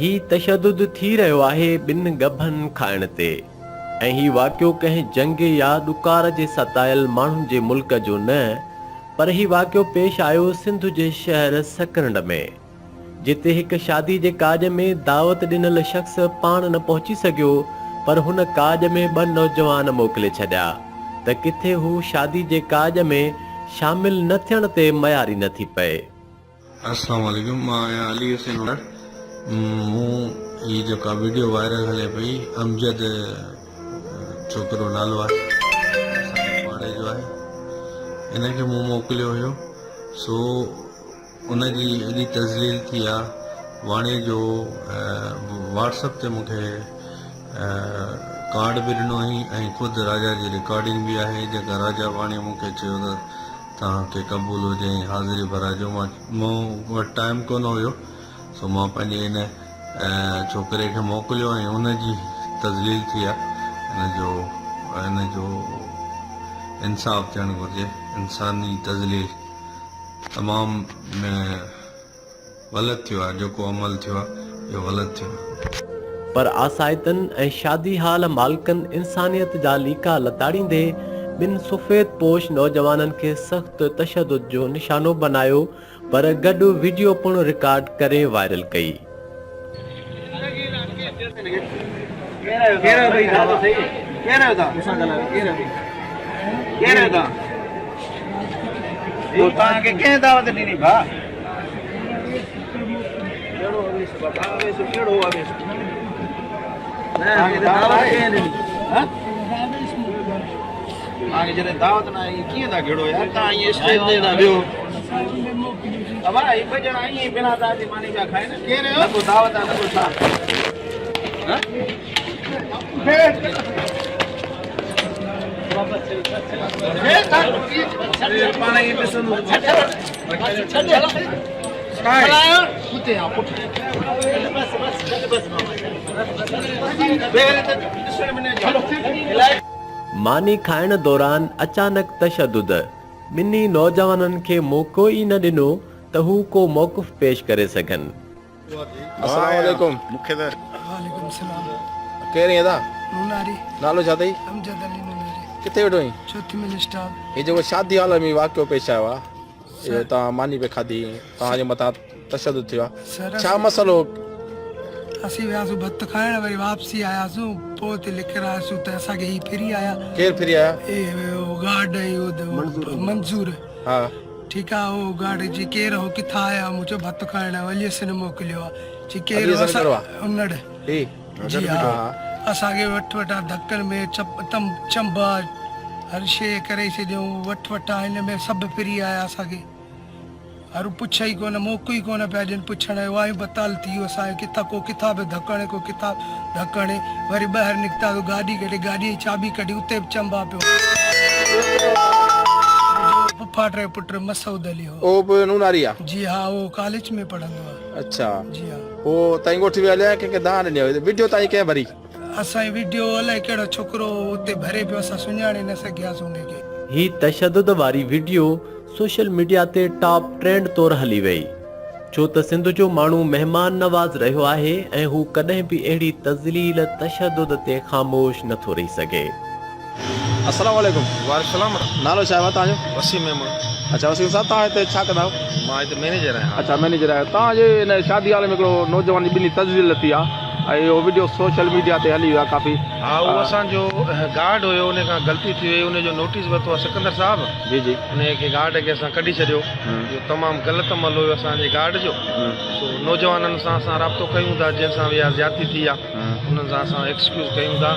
ही तशद्दुद थी रहियो आहे ॿिनि गभनि खाइण ते ऐं ही वाक़ियो कंहिं जंग या ॾुकार जे सतायल माण्हुनि जे मुल्क जो न, पर ही वाक़ियो पेश आयो सिंध जे शहर सकरंड में, जिते हिक शादी जे काज में दावत ॾिनल शख़्स पाण न पहुची सघियो, पर हुन काज में ॿ नौजवान मोकिले छॾिया त किथे हू शादी जे काज में शामिल न थियण ते मयारी न थी पए। अस्सलाम वालेकुम, मां आहियां अली हुसैन उमर। मूं ही जेका वीडियो वायरल हले पई, अमजद छोकिरो नालो आहे, पाड़े जो आहे, इनखे मूं मोकिलियो हुयो। सो उनजी एॾी तज़लील थी आहे। वाणी जो व्हाट्सअप ते मूंखे कार्ड बि ॾिनो हुई ऐं ख़ुदि राजा जी रिकॉर्डिंग बि आहे, जेका राजा वाणी मूंखे चयो त तव्हांखे क़बूल हुजे हाज़िरी भराइजो। मूं वटि टाइम कोन हुयो, सो मां पंहिंजे इन छोकिरे खे मोकिलियो ऐं हुनजी तज़लील थी आहे। हिनजो इंसाफ़ थियणु घुरिजे। इंसानी तज़लील तमामु ग़लति थियो आहे, जेको अमल थियो आहे इहो ग़लति थियो आहे। पर आसाइतन ऐं शादी हाल मालिकनि इंसानियत जा लीका लताड़ींदे ॿिनि सफ़ेद पोश नौजवाननि खे सख़्त तशद्दुद जो निशानो बनायो, पर गॾु वीडियो पिणु रिकॉर्ड करे वायरल कई। आगे जने दावत ना ये किए दा घेड़ो यार ता ये स्टेज दे दा बियो अब आ ये बजण आई बिना दादी मानी जा खाए ना के रे को दावत ना को था हां ए ता पानी ये पेसन चल चलायो कुत्ते आ पुट बस बेरे तो दूसरे महीने चलो मानी खाइण दौरान अचानक तशद्दुद ॿिन्ही नौजवाननि खे मौक़ो ई न ॾिनो त हू को मौक़िफ़ पेश करे सघनि। अस्सलाम वालेकुम। मूंखे त वालेकुम सलाम। केरु आहीं दा? नूनारी। नालो छा अथई? अमजद अली नूनारी। किथे वेठो आहीं? चौथी मिल स्टॉप। हे जेको शादी हाल में वाक़ियो पेश आयो आहे, इहो तव्हां मानी पे खाधी, तव्हांजे मथां तशद्दुद थियो आहे, छा मसलो? असीं वियासीं भत खाइण, वरी वापसी आयासीं, पोइ ते लिखियल आयासीं त असांखे ही फिरी आया। केरु फिरी आया? गार्ड मंज़ूर। हा ठीकु आहे। उहो गार्ड जी केरु हो, किथां आया? मूं चयो भत खाइण वलीअ सिन मोकिलियो आहे। जी केरु? उनड़ जी हा। असांखे वठि वठा धकनि में चंबा हर शइ करे छॾियऊं, वठि वठा हिन में सभु फिरी आया असांखे। हर पुछे ई कोन, मौक़ो ई कोन पिया ॾियनि पुछण जो। वायूं बताल थी वियो असांजो, किथां को किथां बि धकणे, को किथां धकणे। वरी ॿाहिरि निकिता तो गाॾी कढी, गाॾीअ जी चाबी कढी, उते बि चंबा पियो। फुफा टे पुट मसूद अली हो। ओ बि नूनारी आहे? जी हा, वो कॉलेज में पढ़ंदो आहे। अच्छा जी हा। पोइ तव्हां ॻोठ बि हलिया कंहिंखे दान ॾिनो? वीडियो तव्हां कंहिं भरी? असांजी वीडियो अलाए कहिड़ो छोकिरो उते भरे पियो, असां सुञाणे न सघियासीं उनखे। ही तशद्दुद वारी वीडियो सोशल मीडिया ते टॉप ट्रेंड तौर हली वई, छो त सिंध जो माण्हू महिमान नवाज़ रहियो आहे ऐं हू कॾहिं बि अहिड़ी तज़लील तशद्दुद ते ख़ामोश नथो रही सघे। अस्सलाम वालेकुम। वालेकुम। नालो छा आहे तव्हांजो? वसीम अहमद। अच्छा वसीम साहब, तव्हां हिते छा कंदा आहियो? मां हिते मैनेजर आहियां। अच्छा मैनेजर आहियो। तव्हांजे हिन शादी हाल में हिकिड़ो नौजवान जी ॿिन्ही तज़लील थी आहे ऐं इहो वीडियो सोशल मीडिया ते हली वियो आहे काफ़ी। हा, उहो असांजो गार्ड हुयो, उन खां ग़लती थी वई, उनजो नोटिस वरितो आहे सिकंदर साहब। जी जी। उनखे गार्ड खे असां कढी छॾियो। इहो तमामु ग़लति अमल हुयो असांजे गार्ड जो। सो नौजवाननि सां असां राब्तो कयूं था, जंहिंसां बि ज्यादती थी आहे उन्हनि सां असां एक्सक्यूज़ कयूं था।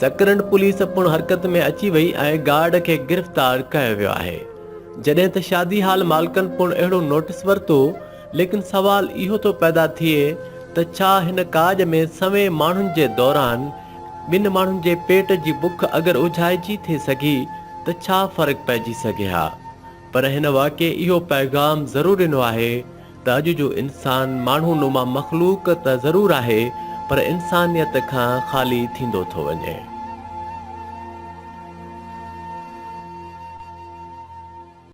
सकरंड पुलिस पिणु हरकत में अची वई ऐं गार्ड खे गिरफ़्तार कयो वियो आहे। जॾहिं त शादी हाल मालिकनि पिणु अहिड़ो नोटिस वरितो, लेकिन सवाल इहो थो पैदा थिए त छा हिन काज में सवें माण्हुनि जे दौरान ॿिनि माण्हुनि जे पेट जी बुख अगरि उझाइजी थी सघी त छा फ़र्क़ु पइजी सघे हा। पर हिन वाक़े इहो पैगाम ज़रूरु ॾिनो आहे त अॼु जो इंसान माण्हू नुमा मख़लूक त ज़रूरु आहे, पर इंसानियत खां ख़ाली थींदो थो वञे।